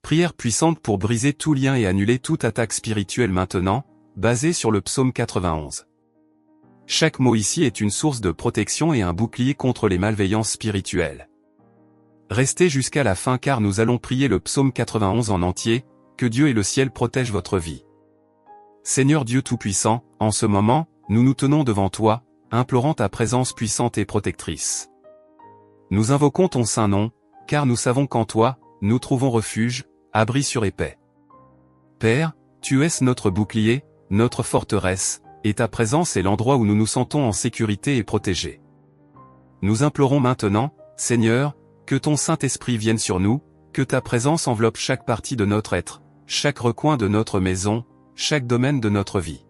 Prière puissante pour briser tout lien et annuler toute attaque spirituelle maintenant, basée sur le psaume 91. Chaque mot ici est une source de protection et un bouclier contre les malveillances spirituelles. Restez jusqu'à la fin car nous allons prier le psaume 91 en entier, que Dieu et le ciel protègent votre vie. Seigneur Dieu Tout-Puissant, en ce moment, nous nous tenons devant toi, implorant ta présence puissante et protectrice. Nous invoquons ton saint nom, car nous savons qu'en toi, nous trouvons refuge, abri sûr et paix. Père, tu es notre bouclier, notre forteresse, et ta présence est l'endroit où nous nous sentons en sécurité et protégés. Nous implorons maintenant, Seigneur, que ton Saint-Esprit vienne sur nous, que ta présence enveloppe chaque partie de notre être, chaque recoin de notre maison, chaque domaine de notre vie.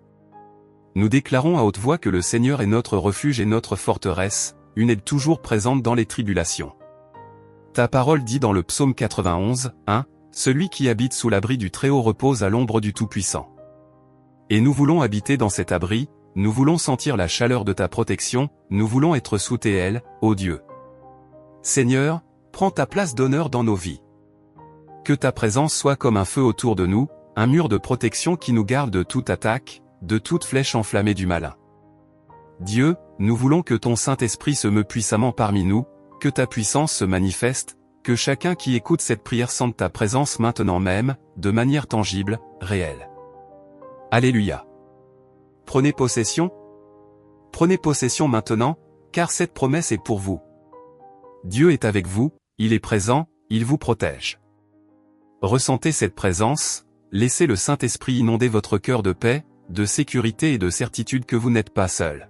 Nous déclarons à haute voix que le Seigneur est notre refuge et notre forteresse, une aide toujours présente dans les tribulations. Ta parole dit dans le psaume 91, 1, « Celui qui habite sous l'abri du Très-Haut repose à l'ombre du Tout-Puissant. » Et nous voulons habiter dans cet abri, nous voulons sentir la chaleur de ta protection, nous voulons être sous tes ailes, ô Dieu. Seigneur, prends ta place d'honneur dans nos vies. Que ta présence soit comme un feu autour de nous, un mur de protection qui nous garde de toute attaque, de toute flèche enflammée du malin. Dieu, nous voulons que ton Saint-Esprit se meue puissamment parmi nous, que ta puissance se manifeste, que chacun qui écoute cette prière sente ta présence maintenant même, de manière tangible, réelle. Alléluia. Prenez possession. Prenez possession maintenant, car cette promesse est pour vous. Dieu est avec vous, il est présent, il vous protège. Ressentez cette présence, laissez le Saint-Esprit inonder votre cœur de paix, de sécurité et de certitude que vous n'êtes pas seul.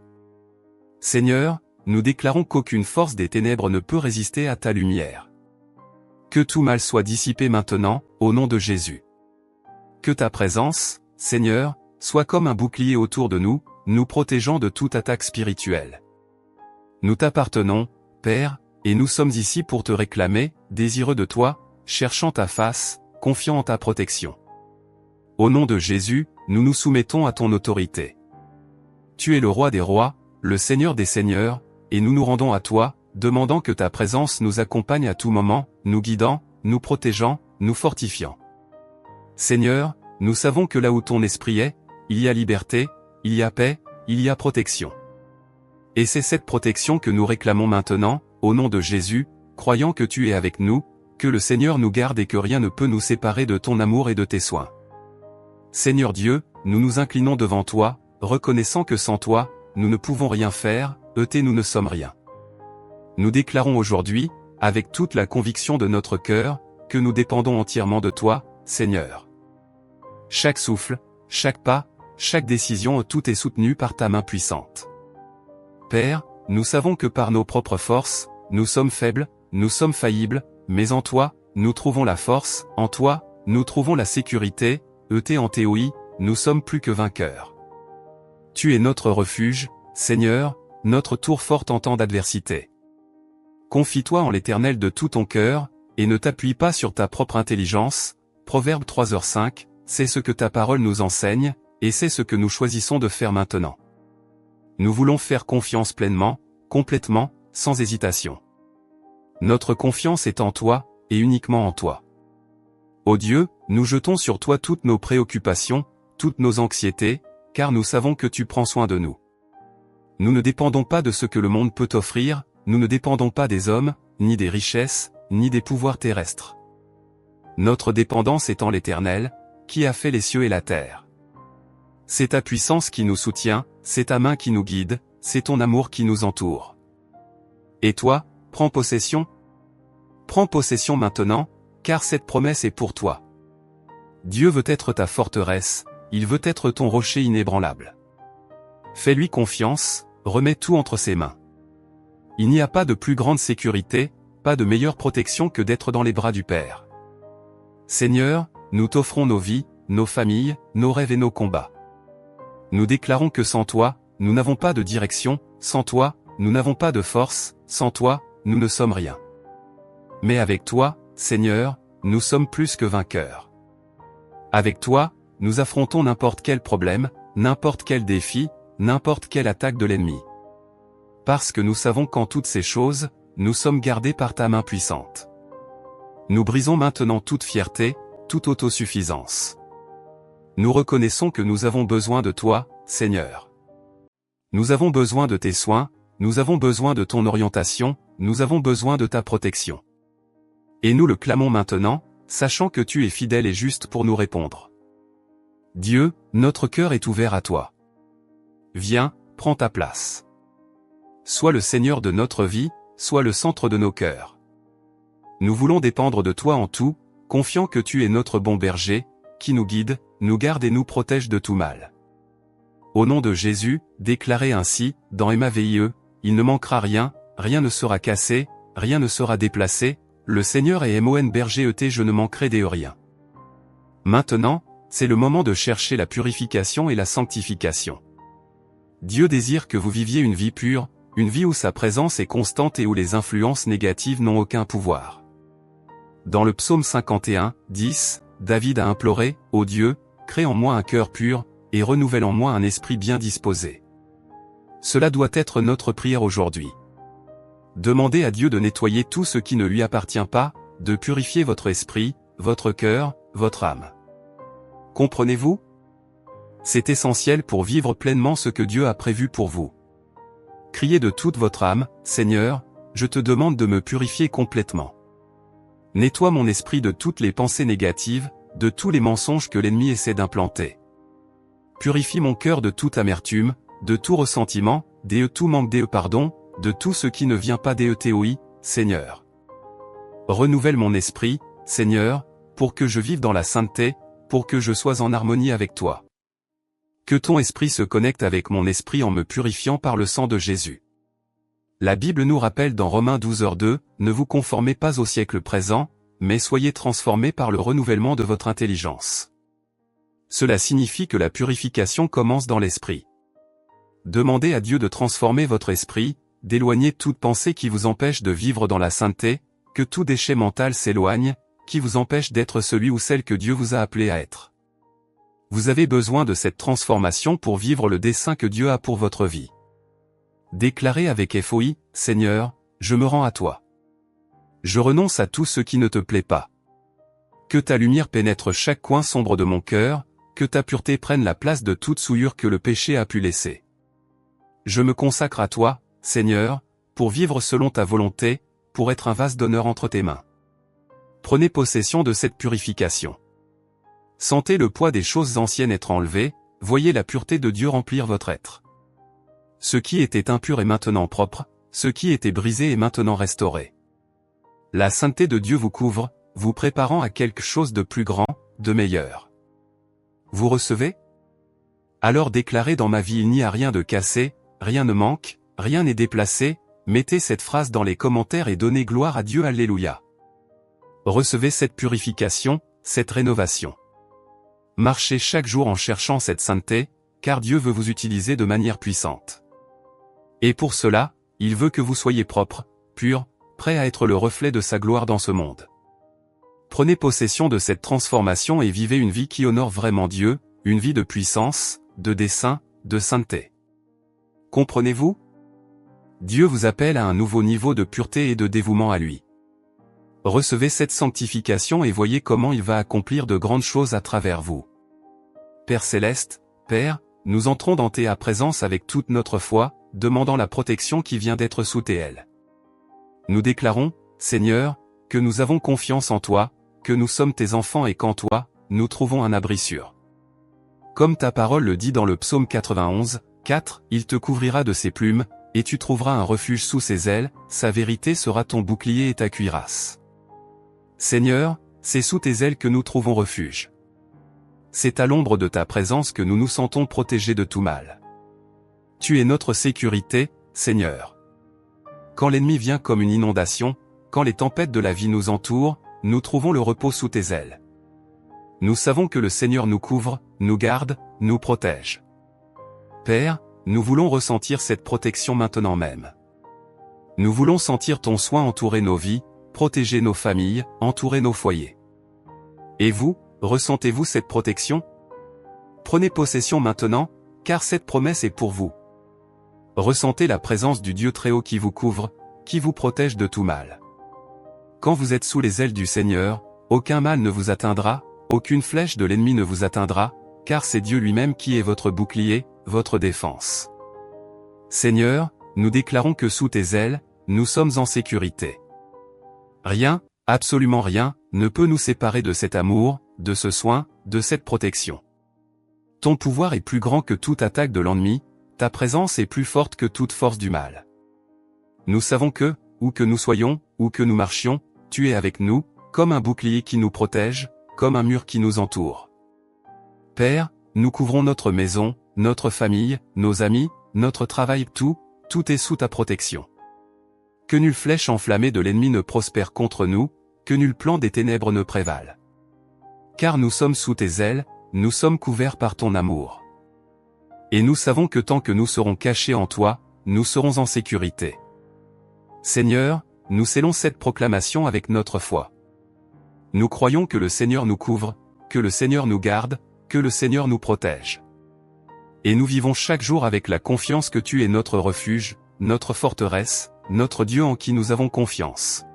Seigneur, nous déclarons qu'aucune force des ténèbres ne peut résister à ta lumière. Que tout mal soit dissipé maintenant, au nom de Jésus. Que ta présence, Seigneur, soit comme un bouclier autour de nous, nous protégeant de toute attaque spirituelle. Nous t'appartenons, Père, et nous sommes ici pour te réclamer, désireux de toi, cherchant ta face, confiant en ta protection. Au nom de Jésus, nous nous soumettons à ton autorité. Tu es le roi des rois, le Seigneur des seigneurs, et nous nous rendons à toi, demandant que ta présence nous accompagne à tout moment, nous guidant, nous protégeant, nous fortifiant. Seigneur, nous savons que là où ton esprit est, il y a liberté, il y a paix, il y a protection. Et c'est cette protection que nous réclamons maintenant, au nom de Jésus, croyant que tu es avec nous, que le Seigneur nous garde et que rien ne peut nous séparer de ton amour et de tes soins. Seigneur Dieu, nous nous inclinons devant toi, reconnaissant que sans toi, nous ne pouvons rien faire, nous ne sommes rien. Nous déclarons aujourd'hui, avec toute la conviction de notre cœur, que nous dépendons entièrement de toi, Seigneur. Chaque souffle, chaque pas, chaque décision, tout est soutenu par ta main puissante. Père, nous savons que par nos propres forces, nous sommes faibles, nous sommes faillibles, mais en toi, nous trouvons la force, en toi, nous trouvons la sécurité, en théorie, nous sommes plus que vainqueurs. Tu es notre refuge, Seigneur, notre tour forte en temps d'adversité. Confie-toi en l'Éternel de tout ton cœur, et ne t'appuie pas sur ta propre intelligence. Proverbe 3h5, c'est ce que ta parole nous enseigne, et c'est ce que nous choisissons de faire maintenant. Nous voulons faire confiance pleinement, complètement, sans hésitation. Notre confiance est en toi, et uniquement en toi. Ô Dieu, nous jetons sur toi toutes nos préoccupations, toutes nos anxiétés, car nous savons que tu prends soin de nous. Nous ne dépendons pas de ce que le monde peut offrir, nous ne dépendons pas des hommes, ni des richesses, ni des pouvoirs terrestres. Notre dépendance est en l'Éternel, qui a fait les cieux et la terre. C'est ta puissance qui nous soutient, c'est ta main qui nous guide, c'est ton amour qui nous entoure. Et toi, prends possession. Prends possession maintenant, car cette promesse est pour toi. Dieu veut être ta forteresse, il veut être ton rocher inébranlable. Fais-lui confiance, remets tout entre ses mains. Il n'y a pas de plus grande sécurité, pas de meilleure protection que d'être dans les bras du Père. Seigneur, nous t'offrons nos vies, nos familles, nos rêves et nos combats. Nous déclarons que sans toi, nous n'avons pas de direction, sans toi, nous n'avons pas de force, sans toi, nous ne sommes rien. Mais avec toi, Seigneur, nous sommes plus que vainqueurs. Avec toi, nous affrontons n'importe quel problème, n'importe quel défi, n'importe quelle attaque de l'ennemi. Parce que nous savons qu'en toutes ces choses, nous sommes gardés par ta main puissante. Nous brisons maintenant toute fierté, toute autosuffisance. Nous reconnaissons que nous avons besoin de toi, Seigneur. Nous avons besoin de tes soins, nous avons besoin de ton orientation, nous avons besoin de ta protection. Et nous le clamons maintenant, sachant que tu es fidèle et juste pour nous répondre. Dieu, notre cœur est ouvert à toi. Viens, prends ta place. Sois le Seigneur de notre vie, sois le centre de nos cœurs. Nous voulons dépendre de toi en tout, confiant que tu es notre bon berger, qui nous guide, nous garde et nous protège de tout mal. Au nom de Jésus, déclarez ainsi, dans MAVIE, il ne manquera rien, rien ne sera cassé, rien ne sera déplacé, le Seigneur est mon berger je ne manquerai de rien. Maintenant, c'est le moment de chercher la purification et la sanctification. Dieu désire que vous viviez une vie pure, une vie où sa présence est constante et où les influences négatives n'ont aucun pouvoir. Dans le psaume 51, 10, David a imploré, « Ô Dieu, crée en moi un cœur pur, et renouvelle en moi un esprit bien disposé. » Cela doit être notre prière aujourd'hui. Demandez à Dieu de nettoyer tout ce qui ne lui appartient pas, de purifier votre esprit, votre cœur, votre âme. Comprenez-vous? C'est essentiel pour vivre pleinement ce que Dieu a prévu pour vous. Criez de toute votre âme, « Seigneur, je te demande de me purifier complètement. Nettoie mon esprit de toutes les pensées négatives, de tous les mensonges que l'ennemi essaie d'implanter. Purifie mon cœur de toute amertume, de tout ressentiment, de tout manque de pardon, de tout ce qui ne vient pas de théoï, Seigneur. Renouvelle mon esprit, Seigneur, pour que je vive dans la sainteté, pour que je sois en harmonie avec toi. Que ton esprit se connecte avec mon esprit en me purifiant par le sang de Jésus. La Bible nous rappelle dans Romains 12h2, « Ne vous conformez pas au siècle présent, mais soyez transformés par le renouvellement de votre intelligence. » Cela signifie que la purification commence dans l'esprit. Demandez à Dieu de transformer votre esprit, d'éloigner toute pensée qui vous empêche de vivre dans la sainteté, que tout déchet mental s'éloigne, qui vous empêche d'être celui ou celle que Dieu vous a appelé à être. Vous avez besoin de cette transformation pour vivre le dessein que Dieu a pour votre vie. Déclarez avec FOI, « Seigneur, je me rends à toi. Je renonce à tout ce qui ne te plaît pas. Que ta lumière pénètre chaque coin sombre de mon cœur, que ta pureté prenne la place de toute souillure que le péché a pu laisser. Je me consacre à toi, Seigneur, pour vivre selon ta volonté, pour être un vase d'honneur entre tes mains. » Prenez possession de cette purification. Sentez le poids des choses anciennes être enlevé, voyez la pureté de Dieu remplir votre être. Ce qui était impur est maintenant propre, ce qui était brisé est maintenant restauré. La sainteté de Dieu vous couvre, vous préparant à quelque chose de plus grand, de meilleur. Vous recevez? Alors déclarez dans ma vie il n'y a rien de cassé, rien ne manque, rien n'est déplacé, mettez cette phrase dans les commentaires et donnez gloire à Dieu, alléluia. Recevez cette purification, cette rénovation. Marchez chaque jour en cherchant cette sainteté, car Dieu veut vous utiliser de manière puissante. Et pour cela, il veut que vous soyez propre, pur, prêt à être le reflet de sa gloire dans ce monde. Prenez possession de cette transformation et vivez une vie qui honore vraiment Dieu, une vie de puissance, de dessein, de sainteté. Comprenez-vous? Dieu vous appelle à un nouveau niveau de pureté et de dévouement à lui. Recevez cette sanctification et voyez comment il va accomplir de grandes choses à travers vous. Père Céleste, Père, nous entrons dans ta présence avec toute notre foi, demandant la protection qui vient d'être sous tes ailes. Nous déclarons, Seigneur, que nous avons confiance en toi, que nous sommes tes enfants et qu'en toi, nous trouvons un abri sûr. Comme ta parole le dit dans le psaume 91, 4, il te couvrira de ses plumes, et tu trouveras un refuge sous ses ailes, sa vérité sera ton bouclier et ta cuirasse. Seigneur, c'est sous tes ailes que nous trouvons refuge. C'est à l'ombre de ta présence que nous nous sentons protégés de tout mal. Tu es notre sécurité, Seigneur. Quand l'ennemi vient comme une inondation, quand les tempêtes de la vie nous entourent, nous trouvons le repos sous tes ailes. Nous savons que le Seigneur nous couvre, nous garde, nous protège. Père, nous voulons ressentir cette protection maintenant même. Nous voulons sentir ton soin entourer nos vies, protéger nos familles, entourer nos foyers. Et vous, ressentez-vous cette protection? Prenez possession maintenant, car cette promesse est pour vous. Ressentez la présence du Dieu Très-Haut qui vous couvre, qui vous protège de tout mal. Quand vous êtes sous les ailes du Seigneur, aucun mal ne vous atteindra, aucune flèche de l'ennemi ne vous atteindra, car c'est Dieu lui-même qui est votre bouclier, votre défense. Seigneur, nous déclarons que sous tes ailes, nous sommes en sécurité. Rien, absolument rien, ne peut nous séparer de cet amour, de ce soin, de cette protection. Ton pouvoir est plus grand que toute attaque de l'ennemi, ta présence est plus forte que toute force du mal. Nous savons que, où que nous soyons, où que nous marchions, tu es avec nous, comme un bouclier qui nous protège, comme un mur qui nous entoure. Père, nous couvrons notre maison, notre famille, nos amis, notre travail, tout est sous ta protection. Que nulle flèche enflammée de l'ennemi ne prospère contre nous, que nul plan des ténèbres ne prévale. Car nous sommes sous tes ailes, nous sommes couverts par ton amour. Et nous savons que tant que nous serons cachés en toi, nous serons en sécurité. Seigneur, nous scellons cette proclamation avec notre foi. Nous croyons que le Seigneur nous couvre, que le Seigneur nous garde, que le Seigneur nous protège. Et nous vivons chaque jour avec la confiance que tu es notre refuge, notre forteresse, notre Dieu en qui nous avons confiance.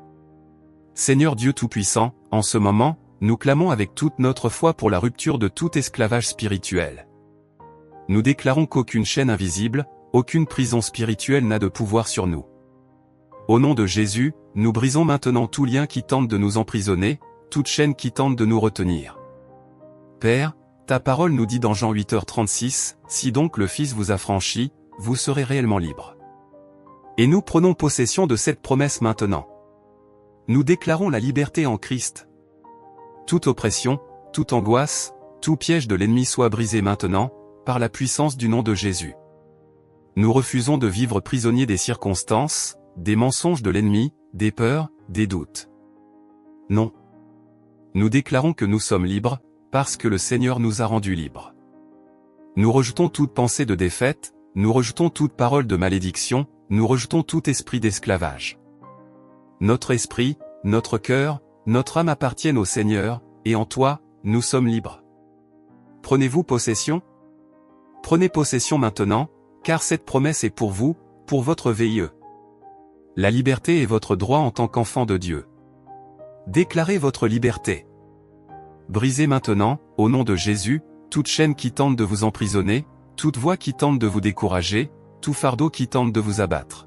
Seigneur Dieu Tout-Puissant, en ce moment, nous clamons avec toute notre foi pour la rupture de tout esclavage spirituel. Nous déclarons qu'aucune chaîne invisible, aucune prison spirituelle n'a de pouvoir sur nous. Au nom de Jésus, nous brisons maintenant tout lien qui tente de nous emprisonner, toute chaîne qui tente de nous retenir. Père, ta parole nous dit dans Jean 8h36, « Si donc le Fils vous a franchi, vous serez réellement libres. » Et nous prenons possession de cette promesse maintenant. Nous déclarons la liberté en Christ. Toute oppression, toute angoisse, tout piège de l'ennemi soit brisé maintenant, par la puissance du nom de Jésus. Nous refusons de vivre prisonniers des circonstances, des mensonges de l'ennemi, des peurs, des doutes. Non. Nous déclarons que nous sommes libres, parce que le Seigneur nous a rendus libres. Nous rejetons toute pensée de défaite, nous rejetons toute parole de malédiction, nous rejetons tout esprit d'esclavage. Notre esprit, notre cœur, notre âme appartiennent au Seigneur, et en toi, nous sommes libres. Prenez-vous possession? Prenez possession maintenant, car cette promesse est pour vous, pour votre VIE. La liberté est votre droit en tant qu'enfant de Dieu. Déclarez votre liberté. Brisez maintenant, au nom de Jésus, toute chaîne qui tente de vous emprisonner, toute voix qui tente de vous décourager, tout fardeau qui tente de vous abattre.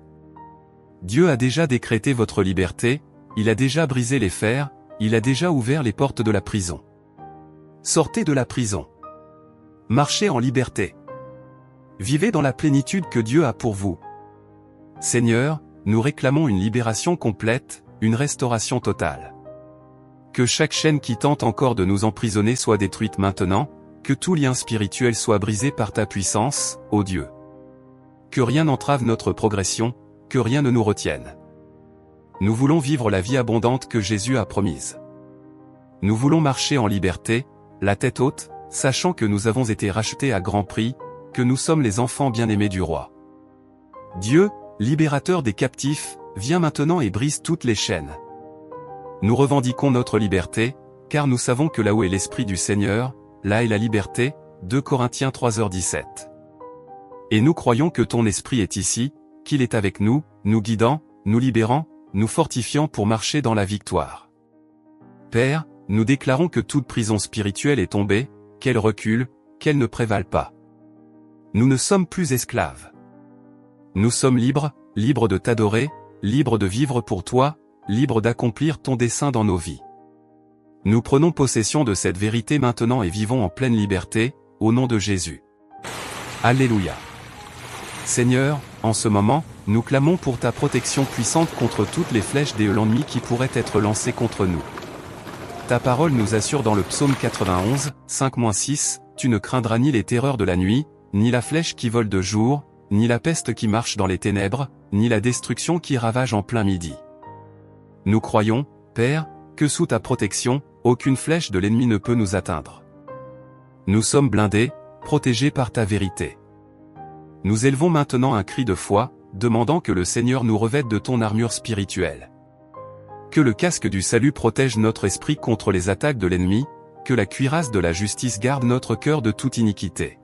Dieu a déjà décrété votre liberté, il a déjà brisé les fers, il a déjà ouvert les portes de la prison. Sortez de la prison. Marchez en liberté. Vivez dans la plénitude que Dieu a pour vous. Seigneur, nous réclamons une libération complète, une restauration totale. Que chaque chaîne qui tente encore de nous emprisonner soit détruite maintenant, que tout lien spirituel soit brisé par ta puissance, ô Dieu. Que rien n'entrave notre progression, que rien ne nous retienne. Nous voulons vivre la vie abondante que Jésus a promise. Nous voulons marcher en liberté, la tête haute, sachant que nous avons été rachetés à grand prix, que nous sommes les enfants bien-aimés du roi. Dieu, libérateur des captifs, viens maintenant et brise toutes les chaînes. Nous revendiquons notre liberté, car nous savons que là où est l'Esprit du Seigneur, là est la liberté, 2 Corinthiens 3h17. Et nous croyons que ton Esprit est ici, qu'il est avec nous, nous guidant, nous libérant, nous fortifiant pour marcher dans la victoire. Père, nous déclarons que toute prison spirituelle est tombée, qu'elle recule, qu'elle ne prévale pas. Nous ne sommes plus esclaves. Nous sommes libres, libres de t'adorer, libres de vivre pour toi, libres d'accomplir ton dessein dans nos vies. Nous prenons possession de cette vérité maintenant et vivons en pleine liberté, au nom de Jésus. Alléluia. Seigneur, en ce moment, nous clamons pour ta protection puissante contre toutes les flèches de l'ennemi qui pourraient être lancées contre nous. Ta parole nous assure dans le psaume 91, 5-6, tu ne craindras ni les terreurs de la nuit, ni la flèche qui vole de jour, ni la peste qui marche dans les ténèbres, ni la destruction qui ravage en plein midi. Nous croyons, Père, que sous ta protection, aucune flèche de l'ennemi ne peut nous atteindre. Nous sommes blindés, protégés par ta vérité. Nous élevons maintenant un cri de foi, demandant que le Seigneur nous revête de ton armure spirituelle. Que le casque du salut protège notre esprit contre les attaques de l'ennemi, que la cuirasse de la justice garde notre cœur de toute iniquité.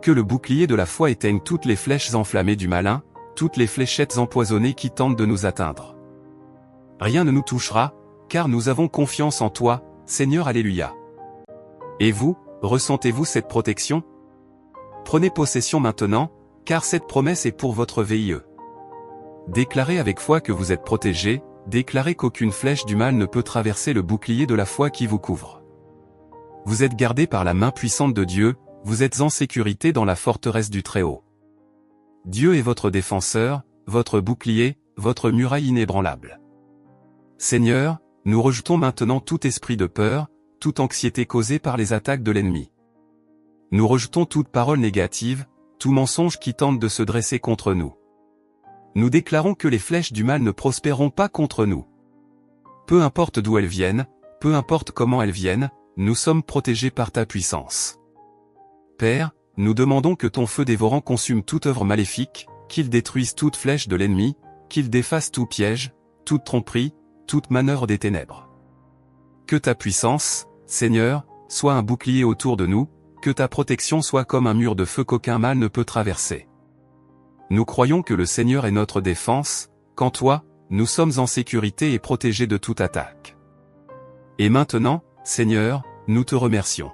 Que le bouclier de la foi éteigne toutes les flèches enflammées du malin, toutes les fléchettes empoisonnées qui tentent de nous atteindre. Rien ne nous touchera, car nous avons confiance en toi, Seigneur. Alléluia. Et vous, ressentez-vous cette protection? Prenez possession maintenant, car cette promesse est pour votre VIE. Déclarez avec foi que vous êtes protégé, déclarez qu'aucune flèche du mal ne peut traverser le bouclier de la foi qui vous couvre. Vous êtes gardé par la main puissante de Dieu, vous êtes en sécurité dans la forteresse du Très-Haut. Dieu est votre défenseur, votre bouclier, votre muraille inébranlable. Seigneur, nous rejetons maintenant tout esprit de peur, toute anxiété causée par les attaques de l'ennemi. Nous rejetons toute parole négative, tout mensonge qui tente de se dresser contre nous. Nous déclarons que les flèches du mal ne prospéreront pas contre nous. Peu importe d'où elles viennent, peu importe comment elles viennent, nous sommes protégés par ta puissance. Père, nous demandons que ton feu dévorant consume toute œuvre maléfique, qu'il détruise toute flèche de l'ennemi, qu'il défasse tout piège, toute tromperie, toute manœuvre des ténèbres. Que ta puissance, Seigneur, soit un bouclier autour de nous, que ta protection soit comme un mur de feu qu'aucun mal ne peut traverser. Nous croyons que le Seigneur est notre défense, qu'en toi, nous sommes en sécurité et protégés de toute attaque. Et maintenant, Seigneur, nous te remercions.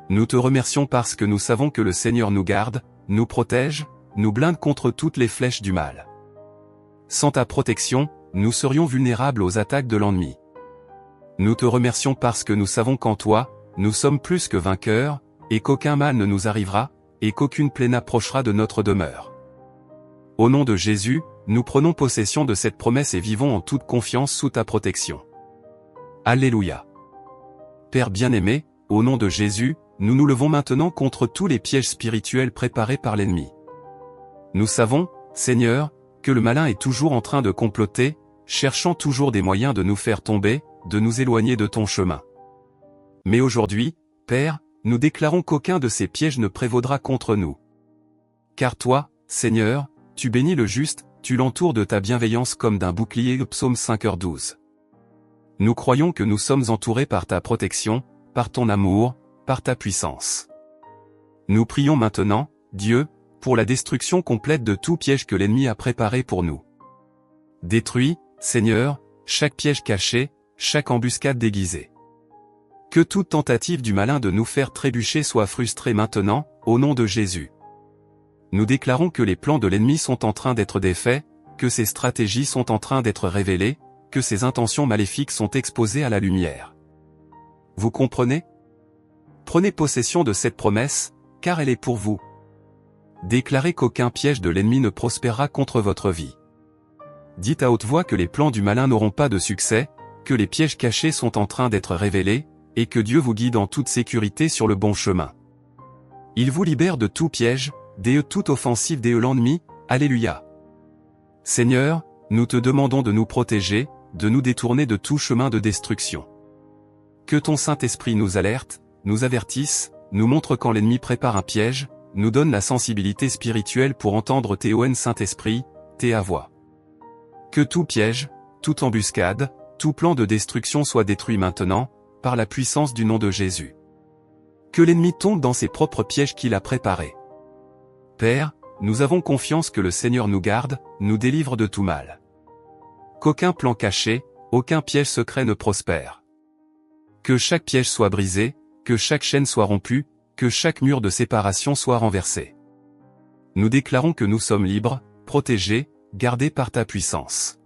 Nous te remercions parce que nous savons que le Seigneur nous garde, nous protège, nous blinde contre toutes les flèches du mal. Sans ta protection, nous serions vulnérables aux attaques de l'ennemi. Nous te remercions parce que nous savons qu'en toi, nous sommes plus que vainqueurs, et qu'aucun mal ne nous arrivera, et qu'aucune plaie n'approchera de notre demeure. Au nom de Jésus, nous prenons possession de cette promesse et vivons en toute confiance sous ta protection. Alléluia. Père bien-aimé, au nom de Jésus, nous nous levons maintenant contre tous les pièges spirituels préparés par l'ennemi. Nous savons, Seigneur, que le malin est toujours en train de comploter, cherchant toujours des moyens de nous faire tomber, de nous éloigner de ton chemin. Mais aujourd'hui, Père, nous déclarons qu'aucun de ces pièges ne prévaudra contre nous. Car toi, Seigneur, tu bénis le juste, tu l'entoures de ta bienveillance comme d'un bouclier. Psaume 5h12. Nous croyons que nous sommes entourés par ta protection, par ton amour, par ta puissance. Nous prions maintenant, Dieu, pour la destruction complète de tout piège que l'ennemi a préparé pour nous. Détruis, Seigneur, chaque piège caché, chaque embuscade déguisée. Que toute tentative du malin de nous faire trébucher soit frustrée maintenant, au nom de Jésus. Nous déclarons que les plans de l'ennemi sont en train d'être défaits, que ses stratégies sont en train d'être révélées, que ses intentions maléfiques sont exposées à la lumière. Vous comprenez? Prenez possession de cette promesse, car elle est pour vous. Déclarez qu'aucun piège de l'ennemi ne prospérera contre votre vie. Dites à haute voix que les plans du malin n'auront pas de succès, que les pièges cachés sont en train d'être révélés, et que Dieu vous guide en toute sécurité sur le bon chemin. Il vous libère de tout piège, toute offensive de l'ennemi. Alléluia. Seigneur, nous te demandons de nous protéger, de nous détourner de tout chemin de destruction. Que ton Saint-Esprit nous alerte, nous avertisse, nous montre quand l'ennemi prépare un piège, nous donne la sensibilité spirituelle pour entendre ton Saint-Esprit, ta voix. Que tout piège, toute embuscade, tout plan de destruction soit détruit maintenant, par la puissance du nom de Jésus. Que l'ennemi tombe dans ses propres pièges qu'il a préparés. Père, nous avons confiance que le Seigneur nous garde, nous délivre de tout mal. Qu'aucun plan caché, aucun piège secret ne prospère. Que chaque piège soit brisé, que chaque chaîne soit rompue, que chaque mur de séparation soit renversé. Nous déclarons que nous sommes libres, protégés, gardés par ta puissance.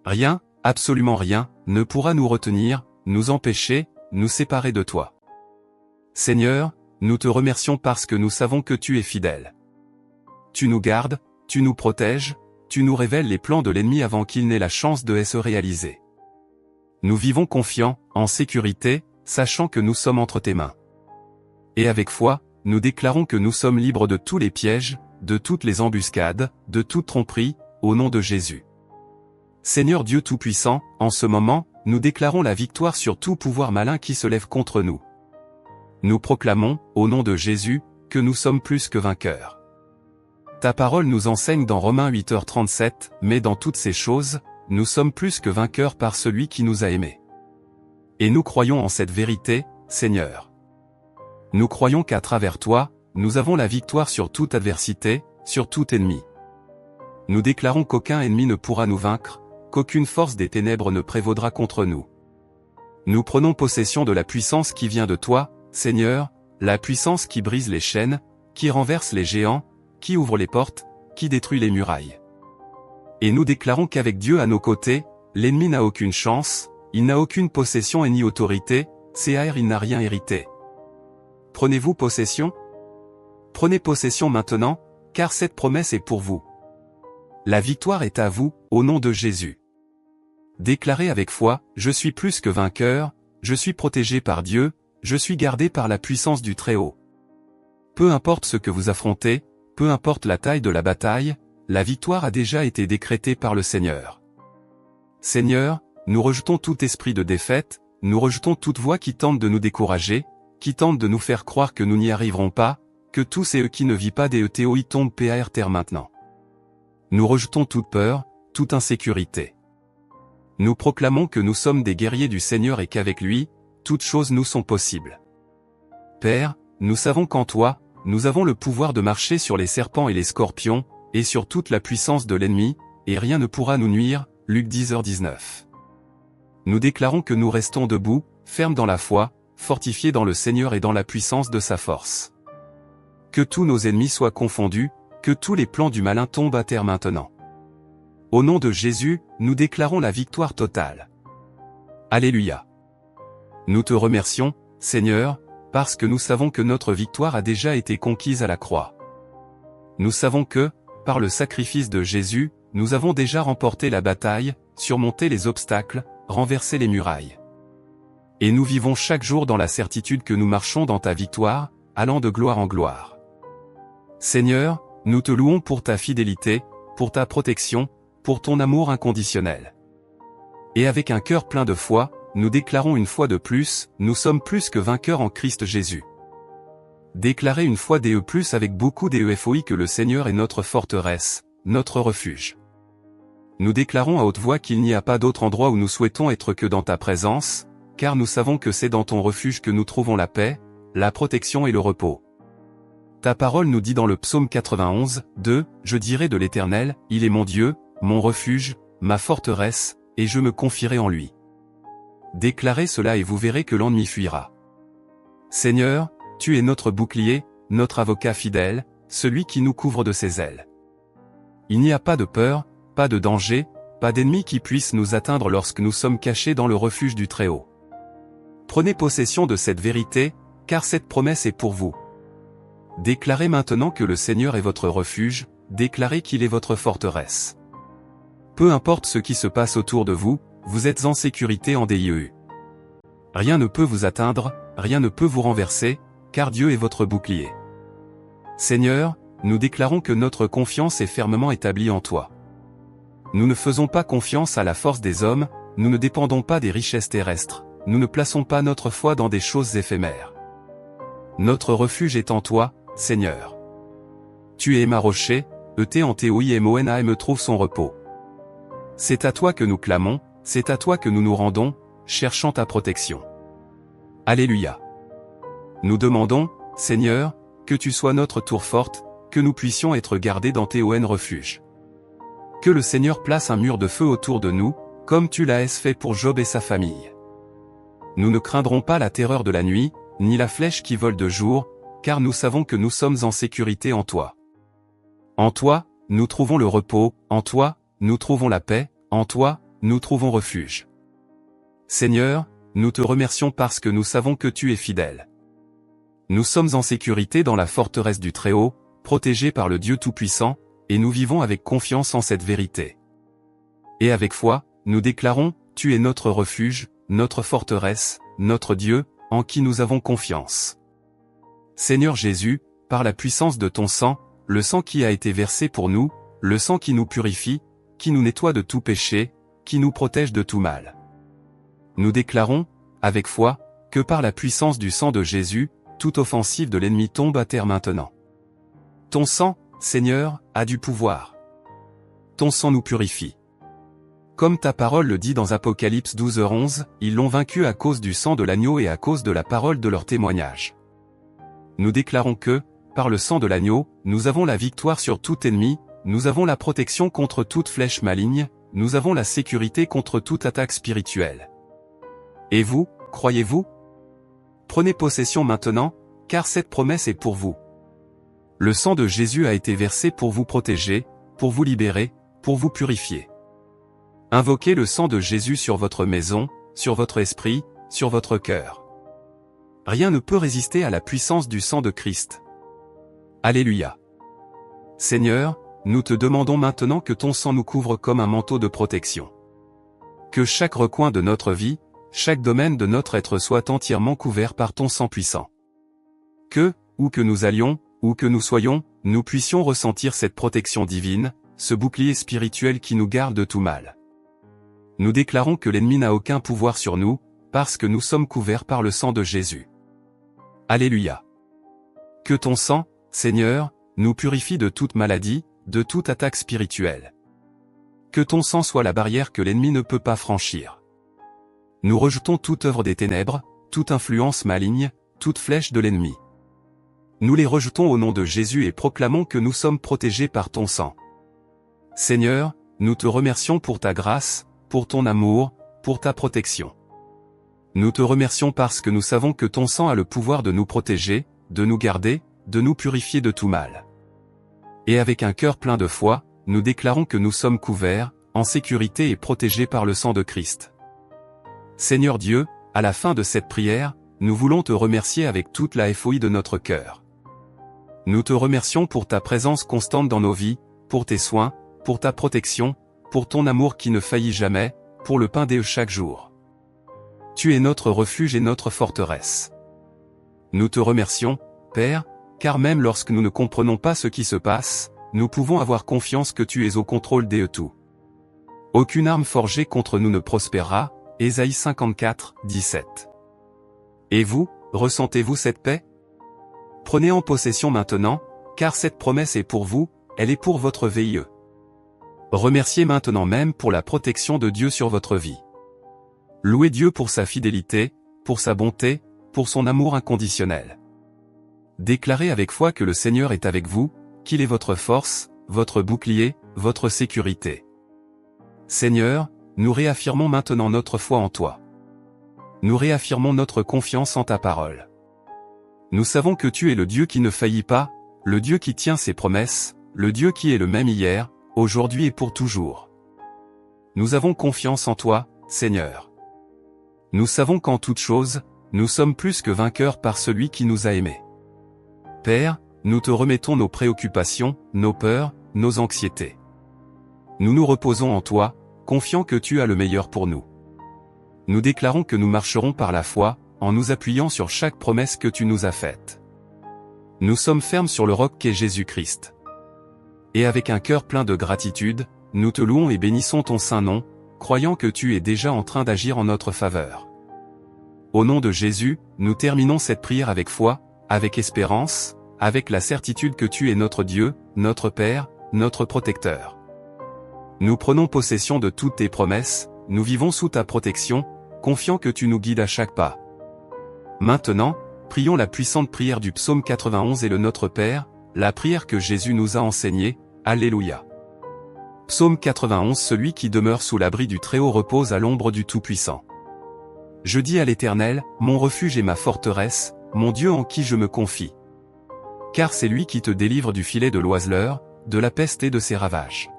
Rien, absolument rien, ne pourra nous retenir, nous empêcher, nous séparer de toi. Seigneur, nous te remercions parce que nous savons que tu es fidèle. Tu nous gardes, tu nous protèges, tu nous révèles les plans de l'ennemi avant qu'il n'ait la chance de se réaliser. Nous vivons confiants, en sécurité, sachant que nous sommes entre tes mains. Et avec foi, nous déclarons que nous sommes libres de tous les pièges, de toutes les embuscades, de toute tromperie, au nom de Jésus. Seigneur Dieu Tout-Puissant, en ce moment, nous déclarons la victoire sur tout pouvoir malin qui se lève contre nous. Nous proclamons, au nom de Jésus, que nous sommes plus que vainqueurs. Ta parole nous enseigne dans Romains 8h37, mais dans toutes ces choses, nous sommes plus que vainqueurs par celui qui nous a aimés. Et nous croyons en cette vérité, Seigneur. Nous croyons qu'à travers toi, nous avons la victoire sur toute adversité, sur tout ennemi. Nous déclarons qu'aucun ennemi ne pourra nous vaincre, qu'aucune force des ténèbres ne prévaudra contre nous. Nous prenons possession de la puissance qui vient de toi, Seigneur, la puissance qui brise les chaînes, qui renverse les géants, qui ouvre les portes, qui détruit les murailles. Et nous déclarons qu'avec Dieu à nos côtés, l'ennemi n'a aucune chance, il n'a aucune possession et ni autorité, c'est-à-dire il n'a rien hérité. Prenez-vous possession? Prenez possession maintenant, car cette promesse est pour vous. La victoire est à vous, au nom de Jésus. Déclarez avec foi, je suis plus que vainqueur, je suis protégé par Dieu, je suis gardé par la puissance du Très-Haut. Peu importe ce que vous affrontez, peu importe la taille de la bataille, la victoire a déjà été décrétée par le Seigneur. Seigneur, nous rejetons tout esprit de défaite, nous rejetons toute voix qui tente de nous décourager, qui tente de nous faire croire que nous n'y arriverons pas, que tous et eux qui ne vivent pas des ETOI tombent par terre maintenant. Nous rejetons toute peur, toute insécurité. Nous proclamons que nous sommes des guerriers du Seigneur et qu'avec lui, toutes choses nous sont possibles. Père, nous savons qu'en toi, nous avons le pouvoir de marcher sur les serpents et les scorpions, et sur toute la puissance de l'ennemi, et rien ne pourra nous nuire, Luc 10h19. Nous déclarons que nous restons debout, fermes dans la foi, fortifiés dans le Seigneur et dans la puissance de sa force. Que tous nos ennemis soient confondus, que tous les plans du malin tombent à terre maintenant. Au nom de Jésus, nous déclarons la victoire totale. Alléluia. Nous te remercions, Seigneur, parce que nous savons que notre victoire a déjà été conquise à la croix. Nous savons que, par le sacrifice de Jésus, nous avons déjà remporté la bataille, surmonté les obstacles, renversé les murailles. Et nous vivons chaque jour dans la certitude que nous marchons dans ta victoire, allant de gloire en gloire. Seigneur, nous te louons pour ta fidélité, pour ta protection, pour ton amour inconditionnel. Et avec un cœur plein de foi, nous déclarons une fois de plus, nous sommes plus que vainqueurs en Christ Jésus. Déclarez une fois des plus avec beaucoup d'EFOI que le Seigneur est notre forteresse, notre refuge. Nous déclarons à haute voix qu'il n'y a pas d'autre endroit où nous souhaitons être que dans ta présence, car nous savons que c'est dans ton refuge que nous trouvons la paix, la protection et le repos. Ta parole nous dit dans le psaume 91, 2, « Je dirai de l'Éternel, il est mon Dieu, mon refuge, ma forteresse, et je me confierai en lui. » Déclarez cela et vous verrez que l'ennemi fuira. Seigneur, tu es notre bouclier, notre avocat fidèle, celui qui nous couvre de ses ailes. Il n'y a pas de peur, pas de danger, pas d'ennemi qui puisse nous atteindre lorsque nous sommes cachés dans le refuge du Très-Haut. Prenez possession de cette vérité, car cette promesse est pour vous. Déclarez maintenant que le Seigneur est votre refuge, déclarez qu'il est votre forteresse. Peu importe ce qui se passe autour de vous, vous êtes en sécurité en DIEU. Rien ne peut vous atteindre, rien ne peut vous renverser, car Dieu est votre bouclier. Seigneur, nous déclarons que notre confiance est fermement établie en toi. Nous ne faisons pas confiance à la force des hommes, nous ne dépendons pas des richesses terrestres, nous ne plaçons pas notre foi dans des choses éphémères. Notre refuge est en toi, Seigneur. Tu es ma rocher, ETENTOIMONAM trouve son repos. C'est à toi que nous clamons, c'est à toi que nous nous rendons, cherchant ta protection. Alléluia. Nous demandons, Seigneur, que tu sois notre tour forte, que nous puissions être gardés dans tes refuges. Que le Seigneur place un mur de feu autour de nous, comme tu l'as fait pour Job et sa famille. Nous ne craindrons pas la terreur de la nuit, ni la flèche qui vole de jour, car nous savons que nous sommes en sécurité en toi. En toi, nous trouvons le repos, en toi, nous trouvons la paix, en toi, nous trouvons refuge. Seigneur, nous te remercions parce que nous savons que tu es fidèle. Nous sommes en sécurité dans la forteresse du Très-Haut, protégés par le Dieu Tout-Puissant, et nous vivons avec confiance en cette vérité. Et avec foi, nous déclarons, tu es notre refuge, notre forteresse, notre Dieu, en qui nous avons confiance. Seigneur Jésus, par la puissance de ton sang, le sang qui a été versé pour nous, le sang qui nous purifie, qui nous nettoie de tout péché, qui nous protège de tout mal. Nous déclarons, avec foi, que par la puissance du sang de Jésus, toute offensive de l'ennemi tombe à terre maintenant. Ton sang, Seigneur, a du pouvoir. Ton sang nous purifie. Comme ta parole le dit dans Apocalypse 12h11, ils l'ont vaincu à cause du sang de l'agneau et à cause de la parole de leur témoignage. Nous déclarons que, par le sang de l'agneau, nous avons la victoire sur tout ennemi, nous avons la protection contre toute flèche maligne, nous avons la sécurité contre toute attaque spirituelle. Et vous, croyez-vous? Prenez possession maintenant, car cette promesse est pour vous. Le sang de Jésus a été versé pour vous protéger, pour vous libérer, pour vous purifier. Invoquez le sang de Jésus sur votre maison, sur votre esprit, sur votre cœur. Rien ne peut résister à la puissance du sang de Christ. Alléluia. Seigneur, nous te demandons maintenant que ton sang nous couvre comme un manteau de protection. Que chaque recoin de notre vie, chaque domaine de notre être soit entièrement couvert par ton sang puissant. Que, où que nous allions, où que nous soyons, nous puissions ressentir cette protection divine, ce bouclier spirituel qui nous garde de tout mal. Nous déclarons que l'ennemi n'a aucun pouvoir sur nous, parce que nous sommes couverts par le sang de Jésus. Alléluia. Que ton sang, Seigneur, nous purifie de toute maladie, de toute attaque spirituelle. Que ton sang soit la barrière que l'ennemi ne peut pas franchir. Nous rejetons toute œuvre des ténèbres, toute influence maligne, toute flèche de l'ennemi. Nous les rejetons au nom de Jésus et proclamons que nous sommes protégés par ton sang. Seigneur, nous te remercions pour ta grâce, pour ton amour, pour ta protection. Nous te remercions parce que nous savons que ton sang a le pouvoir de nous protéger, de nous garder, de nous purifier de tout mal. Et avec un cœur plein de foi, nous déclarons que nous sommes couverts, en sécurité et protégés par le sang de Christ. Seigneur Dieu, à la fin de cette prière, nous voulons te remercier avec toute la foi de notre cœur. Nous te remercions pour ta présence constante dans nos vies, pour tes soins, pour ta protection, pour ton amour qui ne faillit jamais, pour le pain de chaque jour. Tu es notre refuge et notre forteresse. Nous te remercions, Père, car même lorsque nous ne comprenons pas ce qui se passe, nous pouvons avoir confiance que tu es au contrôle de tout. Aucune arme forgée contre nous ne prospérera, Ésaïe 54, 17. Et vous, ressentez-vous cette paix? Prenez en possession maintenant, car cette promesse est pour vous, elle est pour votre VIE. Remerciez maintenant même pour la protection de Dieu sur votre vie. Louez Dieu pour sa fidélité, pour sa bonté, pour son amour inconditionnel. Déclarez avec foi que le Seigneur est avec vous, qu'il est votre force, votre bouclier, votre sécurité. Seigneur, nous réaffirmons maintenant notre foi en toi. Nous réaffirmons notre confiance en ta parole. Nous savons que tu es le Dieu qui ne faillit pas, le Dieu qui tient ses promesses, le Dieu qui est le même hier, aujourd'hui et pour toujours. Nous avons confiance en toi, Seigneur. Nous savons qu'en toute chose, nous sommes plus que vainqueurs par celui qui nous a aimés. Père, nous te remettons nos préoccupations, nos peurs, nos anxiétés. Nous nous reposons en toi, confiant que tu as le meilleur pour nous. Nous déclarons que nous marcherons par la foi, en nous appuyant sur chaque promesse que tu nous as faite. Nous sommes fermes sur le roc qu'est Jésus-Christ. Et avec un cœur plein de gratitude, nous te louons et bénissons ton saint nom, croyant que tu es déjà en train d'agir en notre faveur. Au nom de Jésus, nous terminons cette prière avec foi, avec espérance, avec la certitude que tu es notre Dieu, notre Père, notre protecteur. Nous prenons possession de toutes tes promesses, nous vivons sous ta protection, confiant que tu nous guides à chaque pas. Maintenant, prions la puissante prière du psaume 91 et le Notre Père, la prière que Jésus nous a enseignée, Alléluia. Psaume 91. Celui qui demeure sous l'abri du Très-Haut repose à l'ombre du Tout-Puissant. Je dis à l'Éternel, mon refuge et ma forteresse, mon Dieu en qui je me confie. Car c'est lui qui te délivre du filet de l'oiseleur, de la peste et de ses ravages.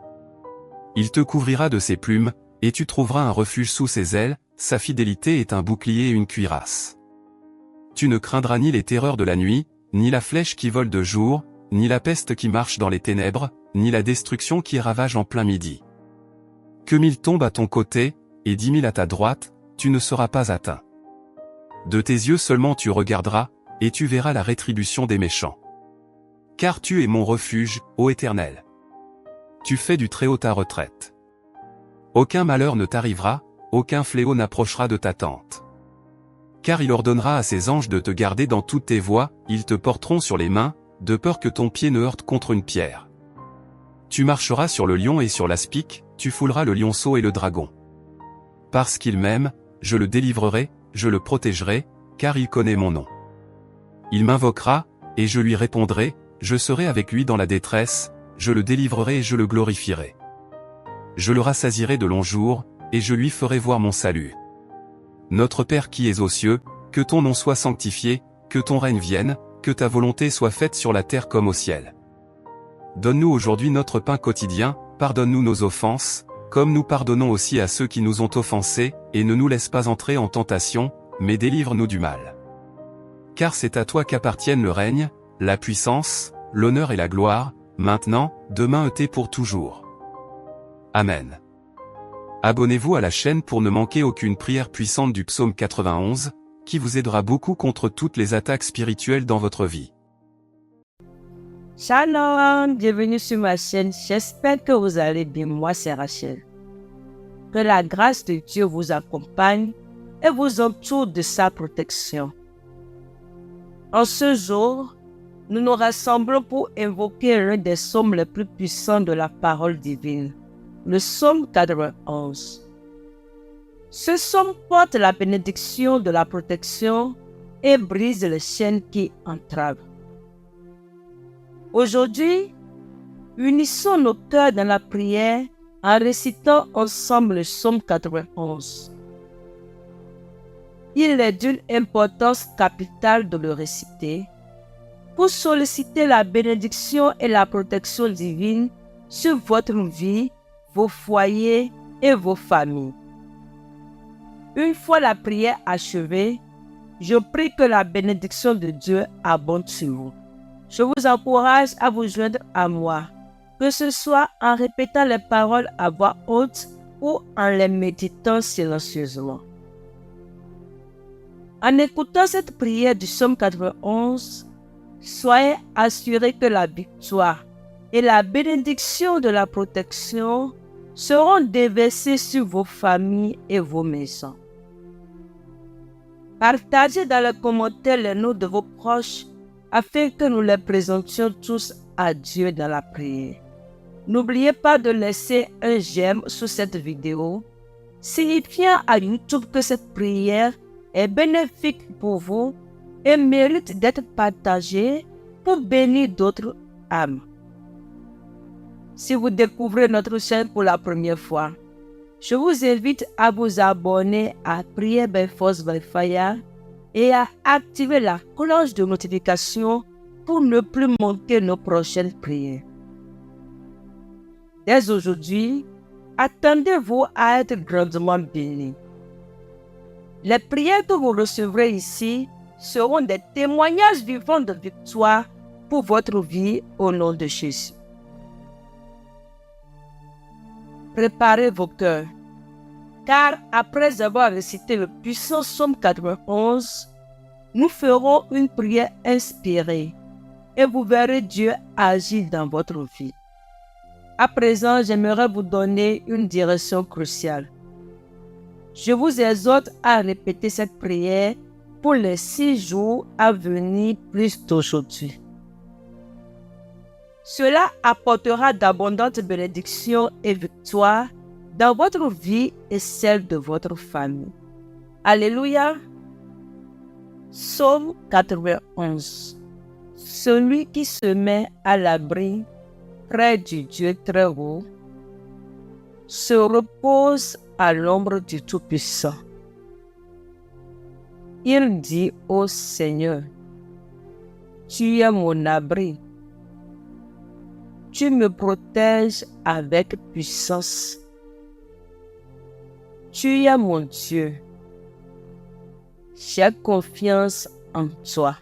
Il te couvrira de ses plumes, et tu trouveras un refuge sous ses ailes, sa fidélité est un bouclier et une cuirasse. Tu ne craindras ni les terreurs de la nuit, ni la flèche qui vole de jour, ni la peste qui marche dans les ténèbres, ni la destruction qui ravage en plein midi. Que 1000 tombent à ton côté, et 10 000 à ta droite, tu ne seras pas atteint. De tes yeux seulement tu regarderas, et tu verras la rétribution des méchants. Car tu es mon refuge, ô Éternel. Tu fais du Très-Haut ta retraite. Aucun malheur ne t'arrivera, aucun fléau n'approchera de ta tente. Car il ordonnera à ses anges de te garder dans toutes tes voies, ils te porteront sur les mains, de peur que ton pied ne heurte contre une pierre. Tu marcheras sur le lion et sur l'aspic, tu fouleras le lionceau et le dragon. Parce qu'il m'aime, je le délivrerai, je le protégerai, car il connaît mon nom. Il m'invoquera, et je lui répondrai, je serai avec lui dans la détresse, je le délivrerai et je le glorifierai. Je le rassasierai de longs jours, et je lui ferai voir mon salut. Notre Père qui es aux cieux, que ton nom soit sanctifié, que ton règne vienne, que ta volonté soit faite sur la terre comme au ciel. Donne-nous aujourd'hui notre pain quotidien, pardonne-nous nos offenses, comme nous pardonnons aussi à ceux qui nous ont offensés, et ne nous laisse pas entrer en tentation, mais délivre-nous du mal. Car c'est à toi qu'appartiennent le règne, la puissance, l'honneur et la gloire, maintenant, demain et pour toujours. Amen. Abonnez-vous à la chaîne pour ne manquer aucune prière puissante du psaume 91, qui vous aidera beaucoup contre toutes les attaques spirituelles dans votre vie. Shalom, bienvenue sur ma chaîne, j'espère que vous allez bien, moi c'est Rachel. Que la grâce de Dieu vous accompagne et vous entoure de sa protection. En ce jour, nous nous rassemblons pour invoquer l'un des psaumes les plus puissants de la parole divine, le psaume 91. Ce psaume porte la bénédiction de la protection et brise les chaînes qui entravent. Aujourd'hui, unissons nos cœurs dans la prière en récitant ensemble le psaume 91. Il est d'une importance capitale de le réciter pour solliciter la bénédiction et la protection divine sur votre vie, vos foyers et vos familles. Une fois la prière achevée, je prie que la bénédiction de Dieu abonde sur vous. Je vous encourage à vous joindre à moi, que ce soit en répétant les paroles à voix haute ou en les méditant silencieusement. En écoutant cette prière du psaume 91, soyez assurés que la victoire et la bénédiction de la protection seront déversées sur vos familles et vos maisons. Partagez dans les commentaires les noms de vos proches afin que nous les présentions tous à Dieu dans la prière. N'oubliez pas de laisser un j'aime sous cette vidéo, signifiant à YouTube que cette prière est bénéfique pour vous et mérite d'être partagée pour bénir d'autres âmes. Si vous découvrez notre chaîne pour la première fois, je vous invite à vous abonner à Prière by Force by Fire et à activer la cloche de notification pour ne plus manquer nos prochaines prières. Dès aujourd'hui, attendez-vous à être grandement bénis. Les prières que vous recevrez ici seront des témoignages vivants de victoire pour votre vie au nom de Jésus. Préparez vos cœurs, car après avoir récité le puissant psaume 91, nous ferons une prière inspirée et vous verrez Dieu agir dans votre vie. À présent, j'aimerais vous donner une direction cruciale. Je vous exhorte à répéter cette prière pour les 6 jours à venir plus d'aujourd'hui. Cela apportera d'abondantes bénédictions et victoires dans votre vie et celle de votre famille. Alléluia. Psaume 91. Celui qui se met à l'abri près du Dieu très haut se repose à l'ombre du Tout-Puissant. Il dit au Seigneur, tu es mon abri. Tu me protèges avec puissance. Tu es mon Dieu. J'ai confiance en toi.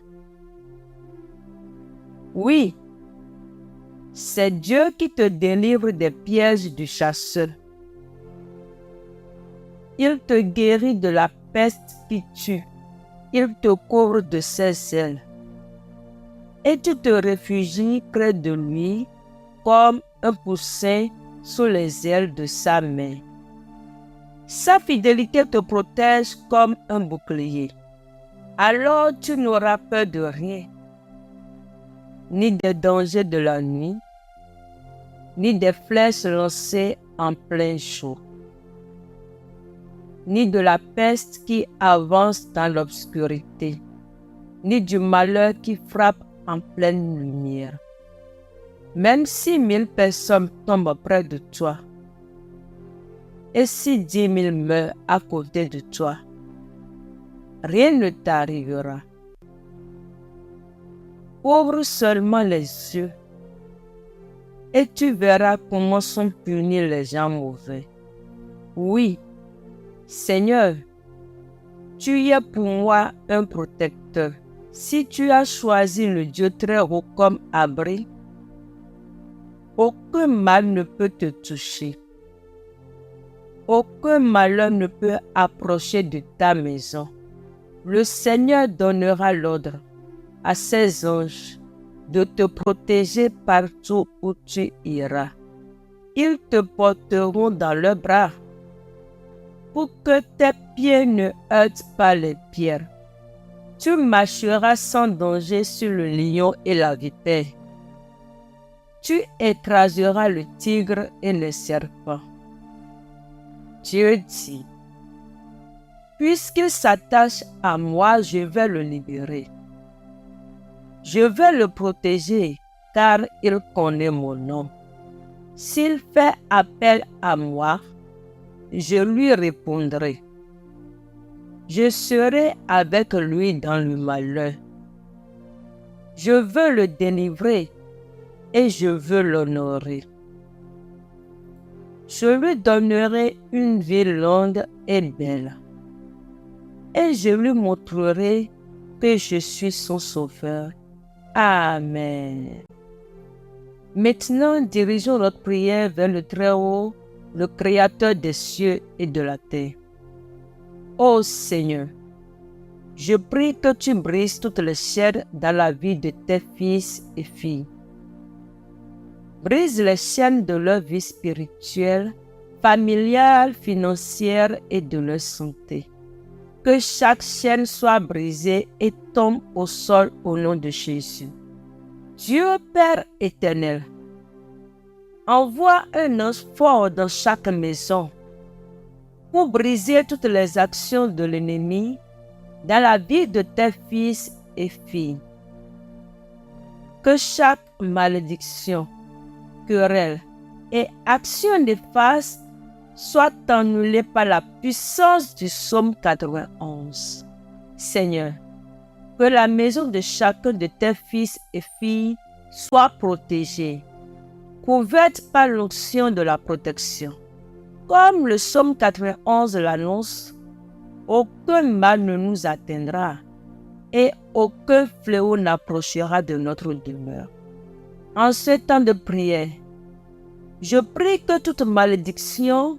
Oui, c'est Dieu qui te délivre des pièges du chasseur. Il te guérit de la peste qui tue. Il te couvre de ses ailes. Et tu te réfugies près de lui comme un poussin sous les ailes de sa main. Sa fidélité te protège comme un bouclier. Alors tu n'auras peur de rien, ni des dangers de la nuit, ni des flèches lancées en plein jour, ni de la peste qui avance dans l'obscurité, ni du malheur qui frappe en pleine lumière. Même si 1000 personnes tombent près de toi, et si 10 000 meurent à côté de toi, rien ne t'arrivera. Ouvre seulement les yeux et tu verras comment sont punis les gens mauvais. Oui, Seigneur, tu es pour moi un protecteur. Si tu as choisi le Dieu très haut comme abri, aucun mal ne peut te toucher. Aucun malheur ne peut approcher de ta maison. Le Seigneur donnera l'ordre à ses anges de te protéger partout où tu iras. Ils te porteront dans leurs bras pour que tes pieds ne heurtent pas les pierres. Tu marcheras sans danger sur le lion et la vipère. Tu écraseras le tigre et le serpent. Dieu dit, puisqu'il s'attache à moi, je vais le libérer. Je vais le protéger, car il connaît mon nom. S'il fait appel à moi, je lui répondrai. Je serai avec lui dans le malheur. Je veux le délivrer et je veux l'honorer. Je lui donnerai une vie longue et belle. Et je lui montrerai que je suis son sauveur. Amen. Maintenant, dirigeons notre prière vers le Très-Haut, le Créateur des cieux et de la terre. Ô Seigneur, je prie que tu brises toutes les chaînes dans la vie de tes fils et filles. Brise les chaînes de leur vie spirituelle, familiale, financière et de leur santé. Que chaque chaîne soit brisée et tombe au sol au nom de Jésus. Dieu Père éternel, envoie un ange fort dans chaque maison pour briser toutes les actions de l'ennemi dans la vie de tes fils et filles. Que chaque malédiction, querelle et action néfaste soit annulée par la puissance du psaume 91. Seigneur, que la maison de chacun de tes fils et filles soit protégée, couverte par l'onction de la protection. Comme le psaume 91 l'annonce, aucun mal ne nous atteindra et aucun fléau n'approchera de notre demeure. En ce temps de prière, je prie que toute malédiction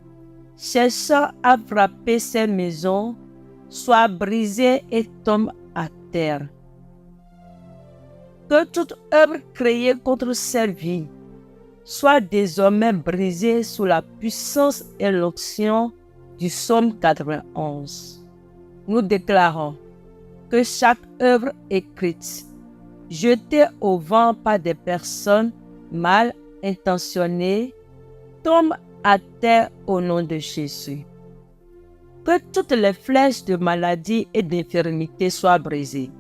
cherchant à frapper ces maisons soit brisée et tombe à terre. Que toute œuvre créée contre ces vies soit désormais brisée sous la puissance et l'onction du psaume 91. Nous déclarons que chaque œuvre écrite, jetée au vent par des personnes mal intentionnées, tombe à terre au nom de Jésus. Que toutes les flèches de maladie et d'infirmité soient brisées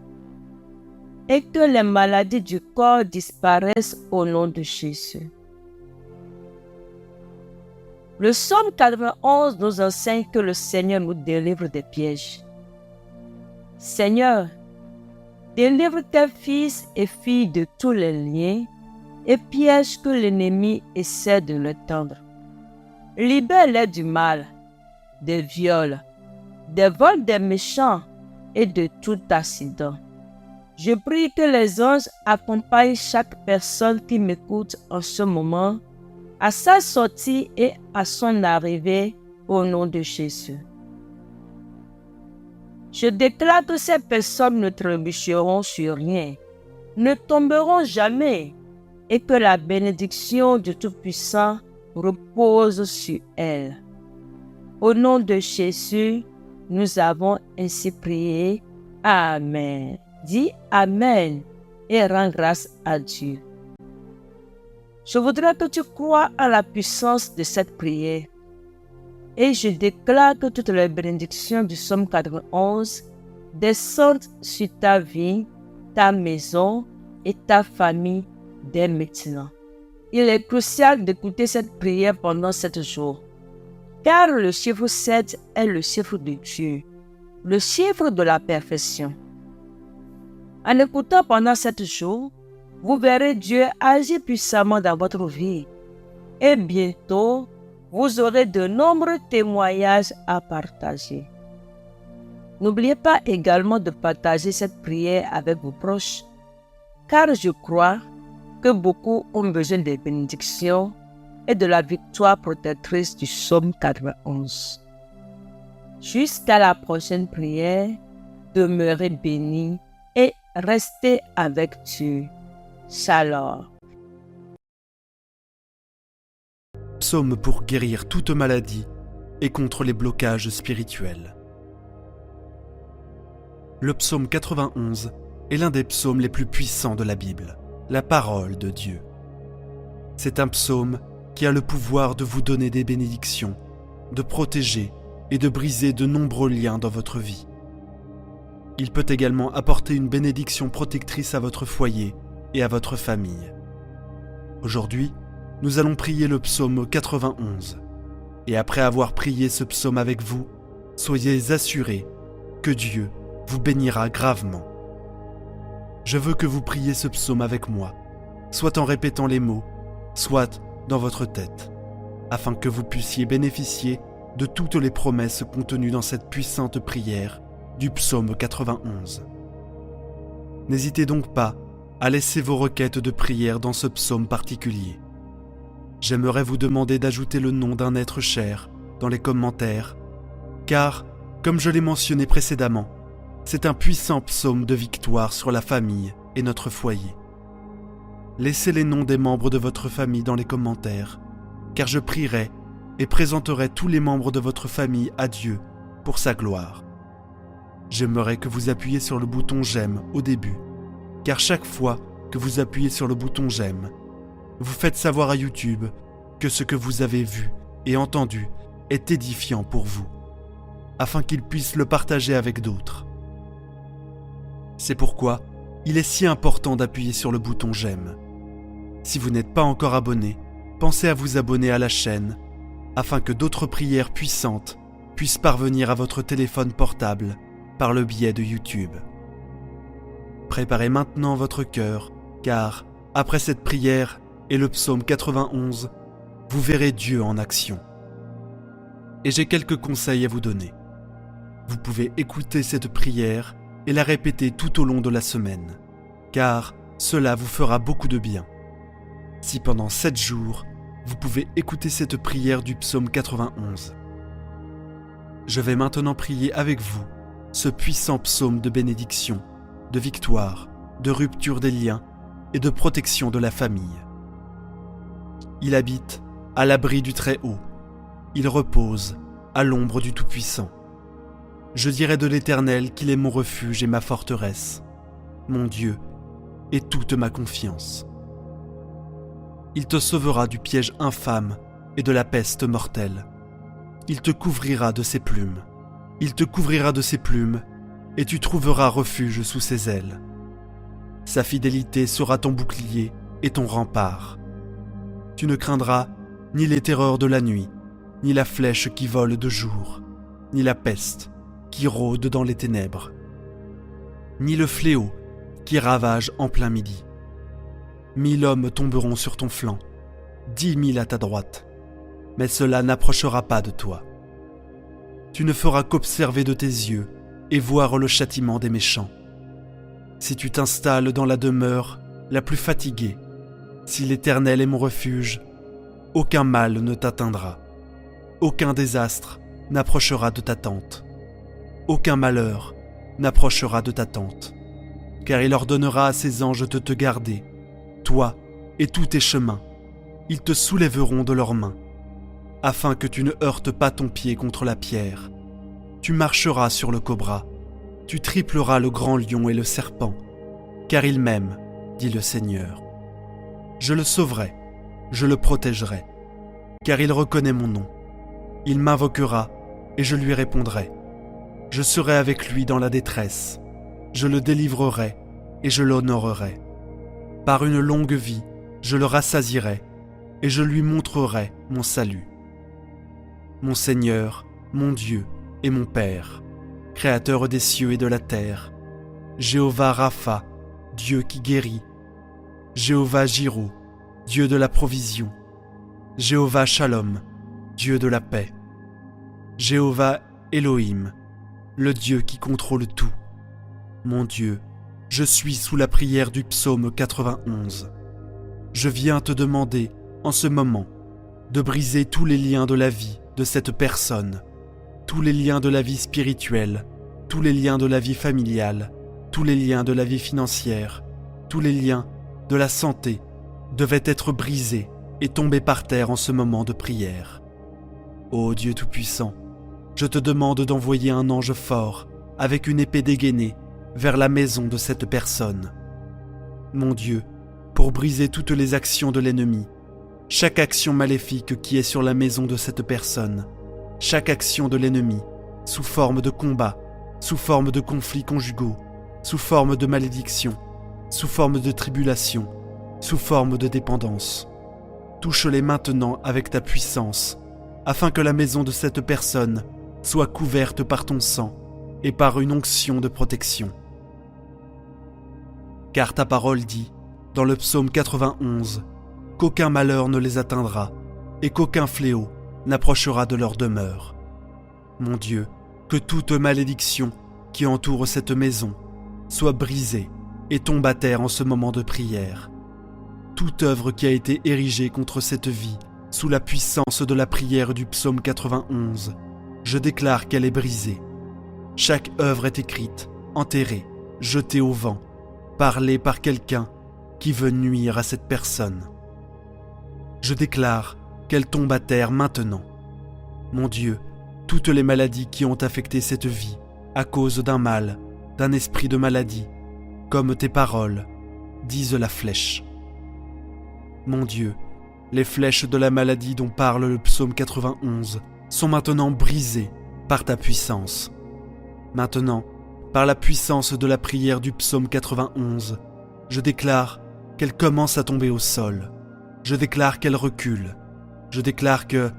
et que les maladies du corps disparaissent au nom de Jésus. Le psaume 91 nous enseigne que le Seigneur nous délivre des pièges. Seigneur, délivre tes fils et filles de tous les liens et pièges que l'ennemi essaie de leur tendre. Libère-les du mal, des viols, des vols des méchants et de tout accident. Je prie que les anges accompagnent chaque personne qui m'écoute en ce moment à sa sortie et à son arrivée au nom de Jésus. Je déclare que ces personnes ne trébucheront sur rien, ne tomberont jamais et que la bénédiction du Tout-Puissant repose sur elles. Au nom de Jésus, nous avons ainsi prié. Amen. Dis Amen et rends grâce à Dieu. Je voudrais que tu crois à la puissance de cette prière. Et je déclare que toutes les bénédictions du psaume 91 descendent sur ta vie, ta maison et ta famille dès maintenant. Il est crucial d'écouter cette prière pendant 7 jours, car le chiffre 7 est le chiffre de Dieu. le chiffre de la perfection. En écoutant pendant 7 jours, vous verrez Dieu agir puissamment dans votre vie. Et bientôt, vous aurez de nombreux témoignages à partager. N'oubliez pas également de partager cette prière avec vos proches, car je crois que beaucoup ont besoin des bénédictions et de la victoire protectrice du psaume 91. Jusqu'à la prochaine prière, demeurez bénis et restez avec Dieu. Shalom. Psaume pour guérir toute maladie et contre les blocages spirituels. Le psaume 91 est l'un des psaumes les plus puissants de la Bible, la parole de Dieu. C'est un psaume qui a le pouvoir de vous donner des bénédictions, de protéger et de briser de nombreux liens dans votre vie. Il peut également apporter une bénédiction protectrice à votre foyer et à votre famille. Aujourd'hui, nous allons prier le psaume 91. Et après avoir prié ce psaume avec vous, soyez assurés que Dieu vous bénira gravement. Je veux que vous priez ce psaume avec moi, soit en répétant les mots, soit dans votre tête, afin que vous puissiez bénéficier de toutes les promesses contenues dans cette puissante prière du psaume 91. N'hésitez donc pas à laisser vos requêtes de prière dans ce psaume particulier. J'aimerais vous demander d'ajouter le nom d'un être cher dans les commentaires, car, comme je l'ai mentionné précédemment, c'est un puissant psaume de victoire sur la famille et notre foyer. Laissez les noms des membres de votre famille dans les commentaires, car je prierai et présenterai tous les membres de votre famille à Dieu pour sa gloire. J'aimerais que vous appuyiez sur le bouton « J'aime » au début, car chaque fois que vous appuyez sur le bouton « J'aime », vous faites savoir à YouTube que ce que vous avez vu et entendu est édifiant pour vous, afin qu'il puisse le partager avec d'autres. C'est pourquoi il est si important d'appuyer sur le bouton « J'aime ». Si vous n'êtes pas encore abonné, pensez à vous abonner à la chaîne, afin que d'autres prières puissantes puissent parvenir à votre téléphone portable par le biais de YouTube. Préparez maintenant votre cœur, car après cette prière et le psaume 91, vous verrez Dieu en action. Et j'ai quelques conseils à vous donner. Vous pouvez écouter cette prière et la répéter tout au long de la semaine, car cela vous fera beaucoup de bien. Si pendant 7 jours, vous pouvez écouter cette prière du psaume 91. Je vais maintenant prier avec vous ce puissant psaume de bénédiction, de victoire, de rupture des liens et de protection de la famille. Il habite à l'abri du Très-Haut. Il repose à l'ombre du Tout-Puissant. Je dirai de l'Éternel qu'il est mon refuge et ma forteresse, mon Dieu et toute ma confiance. Il te sauvera du piège infâme et de la peste mortelle. Il te couvrira de ses plumes. Il te couvrira de ses plumes et tu trouveras refuge sous ses ailes. Sa fidélité sera ton bouclier et ton rempart. Tu ne craindras ni les terreurs de la nuit, ni la flèche qui vole de jour, ni la peste qui rôde dans les ténèbres, ni le fléau qui ravage en plein midi. 1000 hommes tomberont sur ton flanc, 10 000 à ta droite, mais cela n'approchera pas de toi. Tu ne feras qu'observer de tes yeux et voir le châtiment des méchants. Si tu t'installes dans la demeure la plus fatiguée, si l'Éternel est mon refuge, aucun mal ne t'atteindra, aucun désastre n'approchera de ta tente, aucun malheur n'approchera de ta tente, car il ordonnera à ses anges de te garder, toi et tous tes chemins. Ils te soulèveront de leurs mains, afin que tu ne heurtes pas ton pied contre la pierre. Tu marcheras sur le cobra, tu tripleras le grand lion et le serpent, car il m'aime, dit le Seigneur. Je le sauverai, je le protégerai, car il reconnaît mon nom. Il m'invoquera et je lui répondrai. Je serai avec lui dans la détresse, je le délivrerai et je l'honorerai. Par une longue vie, je le rassasierai et je lui montrerai mon salut. Mon Seigneur, mon Dieu et mon Père, créateur des cieux et de la terre. Jéhovah Rapha, Dieu qui guérit. Jéhovah Jiro, Dieu de la provision. Jéhovah Shalom, Dieu de la paix. Jéhovah Elohim, le Dieu qui contrôle tout. Mon Dieu, je suis sous la prière du psaume 91. Je viens te demander, en ce moment, de briser tous les liens de la vie de cette personne, tous les liens de la vie spirituelle, tous les liens de la vie familiale, tous les liens de la vie financière, tous les liens de la santé devaient être brisés et tomber par terre en ce moment de prière. Ô Dieu Tout-Puissant, je te demande d'envoyer un ange fort avec une épée dégainée vers la maison de cette personne. Mon Dieu, pour briser toutes les actions de l'ennemi, chaque action maléfique qui est sur la maison de cette personne, chaque action de l'ennemi, sous forme de combat, sous forme de conflits conjugaux, sous forme de malédiction, sous forme de tribulation, sous forme de dépendance. Touche-les maintenant avec ta puissance, afin que la maison de cette personne soit couverte par ton sang et par une onction de protection. Car ta parole dit, dans le psaume 91, qu'aucun malheur ne les atteindra et qu'aucun fléau n'approchera de leur demeure. Mon Dieu, que toute malédiction qui entoure cette maison soit brisée et tombe à terre en ce moment de prière. Toute œuvre qui a été érigée contre cette vie sous la puissance de la prière du psaume 91, je déclare qu'elle est brisée. Chaque œuvre est écrite, enterrée, jetée au vent, parlée par quelqu'un qui veut nuire à cette personne. Je déclare qu'elle tombe à terre maintenant. Mon Dieu, toutes les maladies qui ont affecté cette vie à cause d'un mal, d'un esprit de maladie, comme tes paroles, disent la flèche. Mon Dieu, les flèches de la maladie dont parle le psaume 91 sont maintenant brisées par ta puissance. Maintenant, par la puissance de la prière du psaume 91, je déclare qu'elle commence à tomber au sol. Je déclare qu'elle recule. Je déclare que,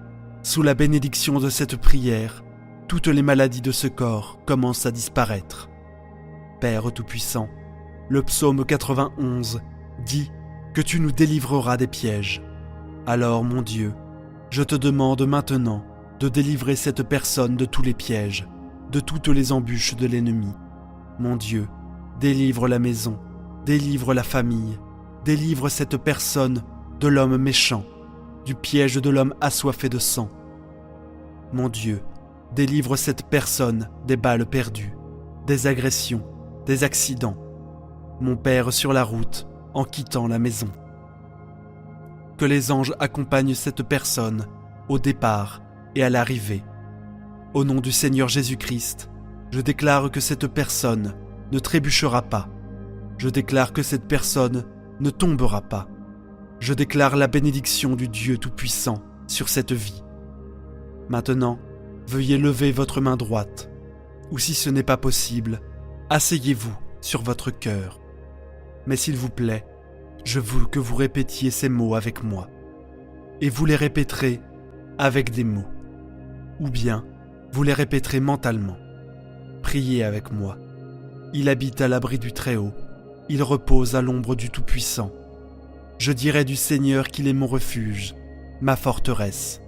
sous la bénédiction de cette prière, toutes les maladies de ce corps commencent à disparaître. Père Tout-Puissant, le psaume 91 dit que tu nous délivreras des pièges. Alors, mon Dieu, je te demande maintenant de délivrer cette personne de tous les pièges, de toutes les embûches de l'ennemi. Mon Dieu, délivre la maison, délivre la famille, délivre cette personne de l'homme méchant, du piège de l'homme assoiffé de sang. Mon Dieu, délivre cette personne des balles perdues, des agressions, des accidents. Mon Père sur la route, en quittant la maison. Que les anges accompagnent cette personne au départ et à l'arrivée. Au nom du Seigneur Jésus-Christ, je déclare que cette personne ne trébuchera pas. Je déclare que cette personne ne tombera pas. Je déclare la bénédiction du Dieu Tout-Puissant sur cette vie. Maintenant, veuillez lever votre main droite, ou si ce n'est pas possible, asseyez-vous sur votre cœur. Mais s'il vous plaît, je veux que vous répétiez ces mots avec moi. Et vous les répéterez avec des mots. Ou bien, vous les répéterez mentalement. Priez avec moi. Il habite à l'abri du Très-Haut. Il repose à l'ombre du Tout-Puissant. Je dirai du Seigneur qu'il est mon refuge, ma forteresse,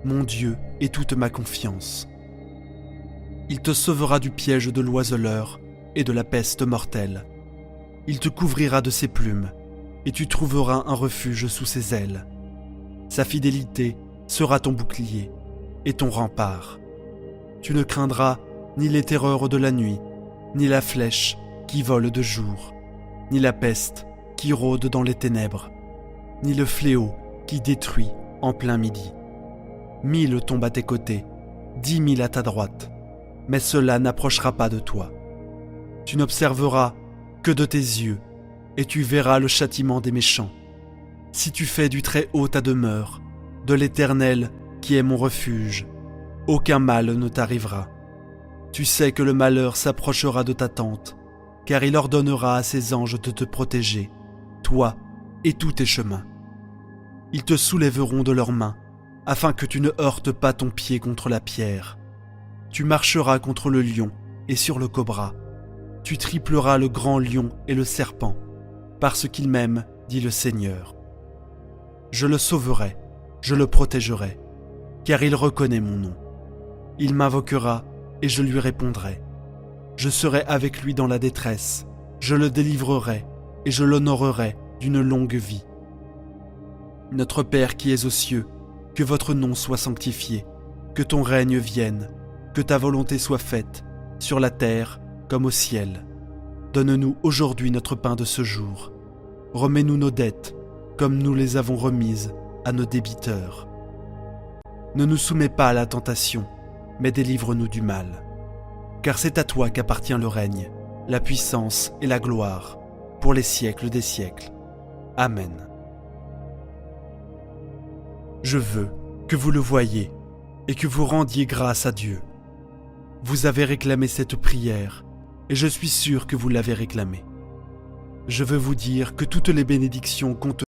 mon Dieu et toute ma confiance. Il te sauvera du piège de l'oiseleur et de la peste mortelle. Il te couvrira de ses plumes, et tu trouveras un refuge sous ses ailes. Sa fidélité sera ton bouclier et ton rempart. Tu ne craindras ni les terreurs de la nuit, ni la flèche qui vole de jour, ni la peste qui rôde dans les ténèbres, ni le fléau qui détruit en plein midi. 1000 tombent à tes côtés, 10 000 à ta droite, mais cela n'approchera pas de toi. Tu n'observeras que de tes yeux, et tu verras le châtiment des méchants. Si tu fais du Très-Haut ta demeure, de l'Éternel qui est mon refuge, aucun mal ne t'arrivera. Tu sais que le malheur s'approchera de ta tente, car il ordonnera à ses anges de te protéger, toi et tous tes chemins. Ils te soulèveront de leurs mains, afin que tu ne heurtes pas ton pied contre la pierre. Tu marcheras contre le lion et sur le cobra. Tu tripleras le grand lion et le serpent, parce qu'il m'aime, dit le Seigneur. Je le sauverai, je le protégerai, car il reconnaît mon nom. Il m'invoquera et je lui répondrai. Je serai avec lui dans la détresse, je le délivrerai et je l'honorerai d'une longue vie. Notre Père qui es aux cieux, que votre nom soit sanctifié, que ton règne vienne, que ta volonté soit faite, sur la terre comme au ciel. Donne-nous aujourd'hui notre pain de ce jour. Remets-nous nos dettes, comme nous les avons remises à nos débiteurs. Ne nous soumets pas à la tentation, mais délivre-nous du mal. Car c'est à toi qu'appartient le règne, la puissance et la gloire, pour les siècles des siècles. Amen. Je veux que vous le voyiez et que vous rendiez grâce à Dieu. Vous avez réclamé cette prière, et je suis sûr que vous l'avez réclamée. Je veux vous dire que toutes les bénédictions contenues